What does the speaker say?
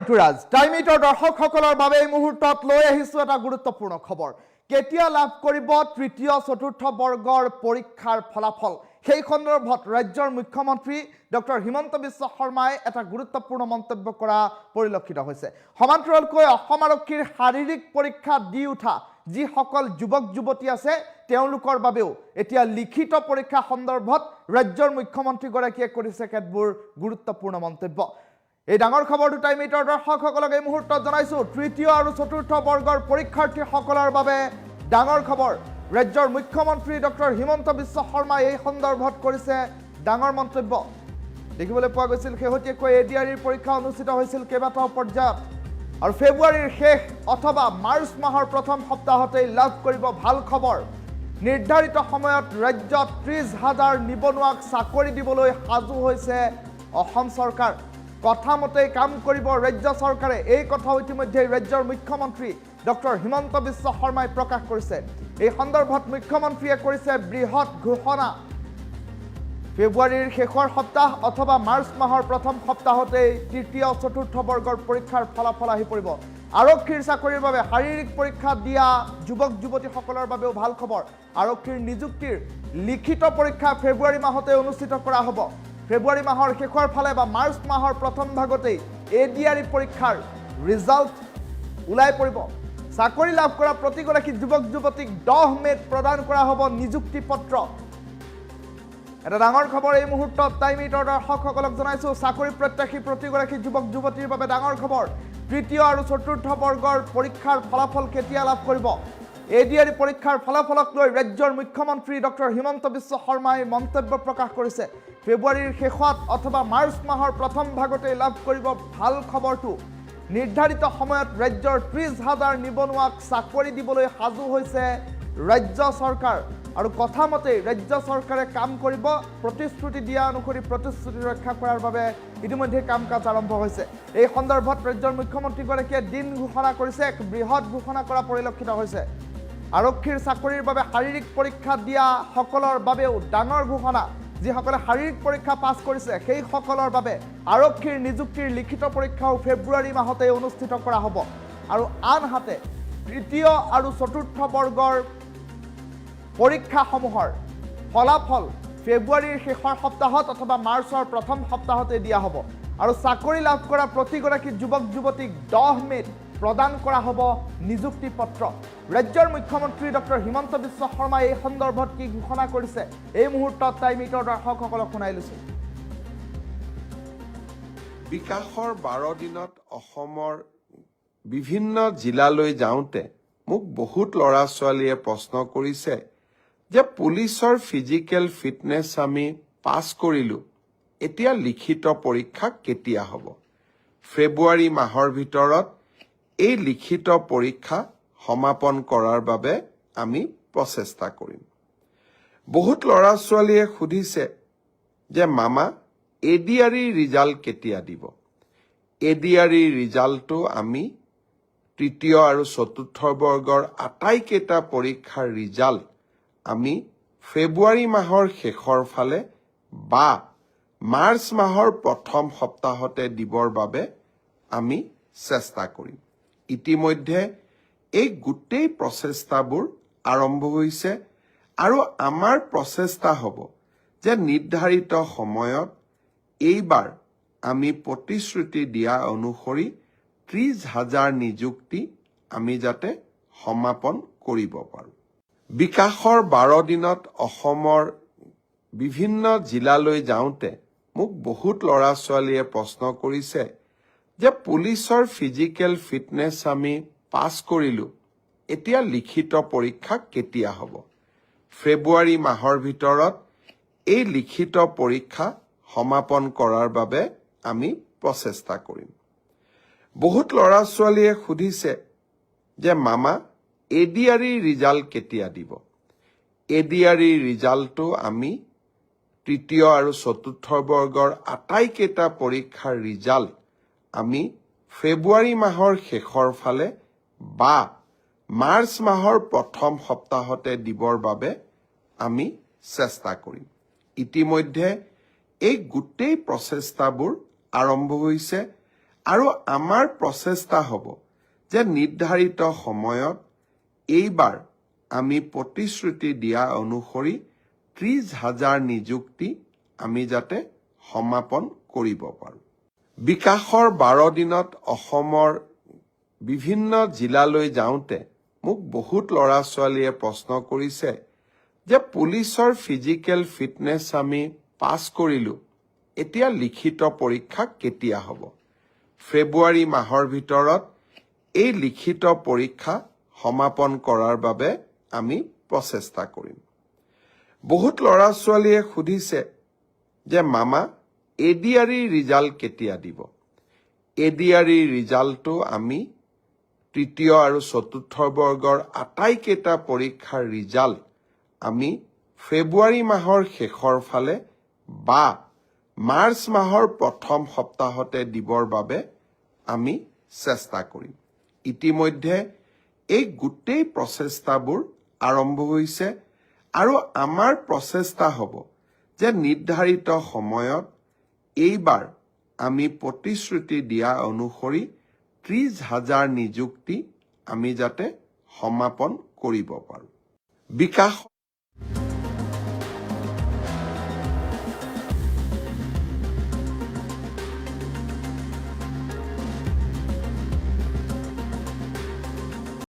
ঋতুৰাজ টাইমিটৰ দৰ্শকসকলৰ বাবে এই মুহূৰ্তত লৈ আহিছো এটা গুৰুত্বপূৰ্ণ খবৰ কেতিয়া লাভ কৰিব তৃতীয় চতুৰ্থ বৰ্গৰ পৰীক্ষাৰ ফলাফল সেই সন্দৰ্ভত ৰাজ্যৰ মুখ্যমন্ত্ৰী ডক্টৰ হিমন্ত বিশ্ব শৰ্মাই এটা গুৰুত্বপূৰ্ণ মন্তব্য কৰা পৰিলক্ষিত হৈছে সমান্তৰালকৈ অসম আৰক্ষীৰ শাৰীৰিক পৰীক্ষা দি উঠা যিসকল যুৱক যুৱতী আছে তেওঁলোকৰ বাবেও এতিয়া লিখিত পৰীক্ষা সন্দৰ্ভত ৰাজ্যৰ মুখ্যমন্ত্ৰীগৰাকীয়ে কৰিছে কেতবোৰ গুৰুত্বপূৰ্ণ মন্তব্য এই ডাঙৰ খবৰটো টাইমিটৰ দৰ্শকসকলক এই মুহূৰ্তত জনাইছো তৃতীয় আৰু চতুৰ্থ বৰ্গৰ পৰীক্ষাৰ্থীসকলৰ বাবে ডাঙৰ খবৰ ৰাজ্যৰ মুখ্যমন্ত্ৰী ডক্টৰ হিমন্ত বিশ্ব শৰ্মাই এই সন্দৰ্ভত কৰিছে ডাঙৰ মন্তব্য দেখিবলৈ পোৱা গৈছিল শেহতীয়াকৈ এডিআৰইৰ পৰীক্ষা অনুষ্ঠিত হৈছিল কেইবাটাও পৰ্যায়ত আৰু ফেব্ৰুৱাৰীৰ শেষ অথবা মাৰ্চ মাহৰ প্ৰথম সপ্তাহতেই লাভ কৰিব ভাল খবৰ নিৰ্ধাৰিত সময়ত ৰাজ্যত ৩০,০০০ নিবনুৱাক চাকৰি দিবলৈ সাজু হৈছে অসম চৰকাৰ কথামতে কাম কৰিব ৰাজ্য চৰকাৰে এই কথা ইতিমধ্যে ৰাজ্যৰ মুখ্যমন্ত্ৰী ডক্টৰ হিমন্ত বিশ্ব শৰ্মাই প্ৰকাশ কৰিছে এই সন্দৰ্ভত মুখ্যমন্ত্ৰীয়ে কৰিছে বৃহৎ ঘোষণা ফেব্ৰুৱাৰীৰ শেষৰ সপ্তাহ অথবা মাৰ্চ মাহৰ প্ৰথম সপ্তাহতে তৃতীয় চতুৰ্থ বৰ্গৰ পৰীক্ষাৰ ফলাফল আহি পৰিব আৰক্ষীৰ চাকৰিৰ বাবে শাৰীৰিক পৰীক্ষা দিয়া যুৱক যুৱতীসকলৰ বাবেও ভাল খবৰ আৰক্ষীৰ নিযুক্তিৰ লিখিত পৰীক্ষা ফেব্ৰুৱাৰী মাহতে অনুষ্ঠিত কৰা হ'ব ফেব্ৰুৱাৰী মাহৰ শেষৰ ফালে বা মাৰ্চ মাহৰ প্ৰথম ভাগতেই এডিআৰই পৰীক্ষাৰ ৰিজাল্ট ওলাই পৰিব চাকৰি লাভ কৰা প্ৰতিগৰাকী যুৱক যুৱতীক 10 মেত প্ৰদান কৰা হ'ব নিযুক্তি পত্ৰ এটা ডাঙৰ খবৰ এই মুহূৰ্তত টাইমিটৰ দৰ্শকসকলক জনাইছো চাকৰি প্ৰত্যাশী প্ৰতিগৰাকী যুৱক যুৱতীৰ বাবে ডাঙৰ খবৰ তৃতীয় আৰু চতুৰ্থ বৰ্গৰ পৰীক্ষাৰ ফলাফল কেতিয়া লাভ কৰিব এডিআৰই পৰীক্ষাৰ ফলাফলক লৈ ৰাজ্যৰ মুখ্যমন্ত্ৰী ডক্টৰ হিমন্ত বিশ্ব শৰ্মাই মন্তব্য প্ৰকাশ কৰিছে ফেব্ৰুৱাৰীৰ শেষত অথবা মাৰ্চ মাহৰ প্ৰথম ভাগতে লাভ কৰিব ভাল খবৰটো নিৰ্ধাৰিত সময়ত ৰাজ্যৰ ৩০,০০০ নিবনুৱাক চাকৰি দিবলৈ সাজু হৈছে ৰাজ্য চৰকাৰ আৰু কথামতে ৰাজ্য চৰকাৰে কাম কৰিব প্ৰতিশ্ৰুতি দিয়া অনুসৰি প্ৰতিশ্ৰুতি ৰক্ষা কৰাৰ বাবে ইতিমধ্যে কাম কাজ আৰম্ভ হৈছে এই সন্দৰ্ভত ৰাজ্যৰ মুখ্যমন্ত্ৰীগৰাকীয়ে দিন ঘোষণা কৰিছে এক বৃহৎ ঘোষণা কৰা পৰিলক্ষিত হৈছে আৰক্ষীৰ চাকৰিৰ বাবে শাৰীৰিক পৰীক্ষা দিয়া সকলৰ বাবেও ডাঙৰ ঘোষণা যিসকলে শাৰীৰিক পৰীক্ষা পাছ কৰিছে সেই সকলৰ বাবে আৰক্ষীৰ নিযুক্তিৰ লিখিত পৰীক্ষাও ফেব্ৰুৱাৰী মাহতে অনুষ্ঠিত কৰা হ'ব আৰু আনহাতে তৃতীয় আৰু চতুৰ্থ বৰ্গৰ পৰীক্ষাসমূহৰ ফলাফল ফেব্ৰুৱাৰীৰ শেষৰ সপ্তাহত অথবা মাৰ্চৰ প্ৰথম সপ্তাহতে দিয়া হ'ব আৰু চাকৰি লাভ কৰা প্ৰতিগৰাকী যুৱক যুৱতীক 10 মেত প্ৰদান কৰা হ'ব নিযুক্তি পত্ৰ ৰাজ্যৰ মুখ্যমন্ত্ৰী ডক্টৰ হিমন্ত বিশ্ব শৰ্মাই এই সন্দৰ্ভত কি ঘোষণা কৰিছে এই মুহূৰ্তত টাইমিটৰ দৰ্শকসকলক শুনাই লৈছো বিকাশৰ 12 দিনত অসমৰ বিভিন্ন জিলালৈ যাওঁতে মোক বহুত ল'ৰা ছোৱালীয়ে প্ৰশ্ন কৰিছে যে পুলিচৰ ফিজিকেল ফিটনেছ আমি পাছ কৰিলো এতিয়া লিখিত পৰীক্ষা কেতিয়া হ'ব ফেব্ৰুৱাৰী মাহৰ ভিতৰত এই লিখিত পৰীক্ষা সমাপন কৰাৰ বাবে আমি প্ৰচেষ্টা কৰিম বহুত ল'ৰা ছোৱালীয়ে সুধিছে যে মামা এডিআৰই ৰিজাল্ট কেতিয়া দিব এডিআৰই ৰিজাল্টটো আমি তৃতীয় আৰু চতুৰ্থ বৰ্গৰ আটাইকেইটা পৰীক্ষাৰ ৰিজাল্ট আমি ফেব্ৰুৱাৰী মাহৰ শেষৰ ফালে বা মাৰ্চ মাহৰ প্ৰথম সপ্তাহতে দিবৰ বাবে আমি চেষ্টা কৰিম ইতিমধ্যে এই গোটেই প্ৰচেষ্টাবোৰ আৰম্ভ হৈছে আৰু আমাৰ প্ৰচেষ্টা হ'ব যে নিৰ্ধাৰিত সময়ত এইবাৰ আমি প্ৰতিশ্ৰুতি দিয়া অনুসৰি ৩০,০০০ নিযুক্তি আমি যাতে সমাপন কৰিব পাৰোঁ বিকাশৰ 12 দিনত অসমৰ বিভিন্ন জিলালৈ যাওঁতে মোক বহুত ল'ৰা ছোৱালীয়ে প্ৰশ্ন কৰিছে যে পুলিচৰ ফিজিকেল ফিটনেছ আমি পাছ কৰিলো এতিয়া লিখিত পৰীক্ষা কেতিয়া হ'ব ফেব্ৰুৱাৰী মাহৰ ভিতৰত এই লিখিত পৰীক্ষা সমাপন কৰাৰ বাবে আমি প্ৰচেষ্টা কৰিম বহুত ল'ৰা ছোৱালীয়ে সুধিছে যে মামা এডিআৰই ৰিজাল্ট কেতিয়া দিব এডিআৰই ৰিজাল্টটো আমি তৃতীয় আৰু চতুৰ্থ বৰ্গৰ আটাইকেইটা পৰীক্ষাৰ ৰিজাল্ট আমি ফেব্ৰুৱাৰী মাহৰ শেষৰ ফালে বা মাৰ্চ মাহৰ প্ৰথম সপ্তাহতে দিবৰ বাবে আমি চেষ্টা কৰিম ইতিমধ্যে এই গোটেই প্ৰচেষ্টাবোৰ আৰম্ভ হৈছে আৰু আমাৰ প্ৰচেষ্টা হ'ব যে নিৰ্ধাৰিত সময়ত এইবাৰ আমি প্ৰতিশ্ৰুতি দিয়া অনুসৰি 30,000 নিযুক্তি আমি যাতে সমাপন কৰিব পাৰোঁ। বিকাশৰ 12 দিনত অসমৰ বিভিন্ন জিলালৈ যাওঁতে মোক বহুত ল'ৰা ছোৱালীয়ে প্ৰশ্ন কৰিছে যে পুলিচৰ ফিজিকেল ফিটনেছ আমি পাছ কৰিলোঁ, এতিয়া লিখিত পৰীক্ষা কেতিয়া হ'ব? ফেব্ৰুৱাৰী মাহৰ ভিতৰত এই লিখিত পৰীক্ষা সমাপন কৰাৰ বাবে আমি প্ৰচেষ্টা কৰিম। বহুত ল'ৰা ছোৱালীয়ে সুধিছে যে মামা এডিআৰই ৰিজাল্ট কেতিয়া দিব? এডিআৰই ৰিজাল্টটো আমি তৃতীয় আৰু চতুৰ্থ বৰ্গৰ আটাইকেইটা পৰীক্ষাৰ ৰিজাল্ট আমি ফেব্ৰুৱাৰী মাহৰ শেষৰ ফালে বা মাৰ্চ মাহৰ প্ৰথম সপ্তাহতে দিবৰ বাবে আমি চেষ্টা কৰিম। ইতিমধ্যে এই গোটেই প্ৰচেষ্টাবোৰ আৰম্ভ হৈছে আৰু আমাৰ প্ৰচেষ্টা হ'ব যে নিৰ্ধাৰিত সময়ত এইবাৰ আমি প্ৰতিশ্ৰুতি দিয়া অনুসৰি 30,000 নিযুক্তি আমি যাতে সমাপন কৰিব পাৰোঁ। বিকাশ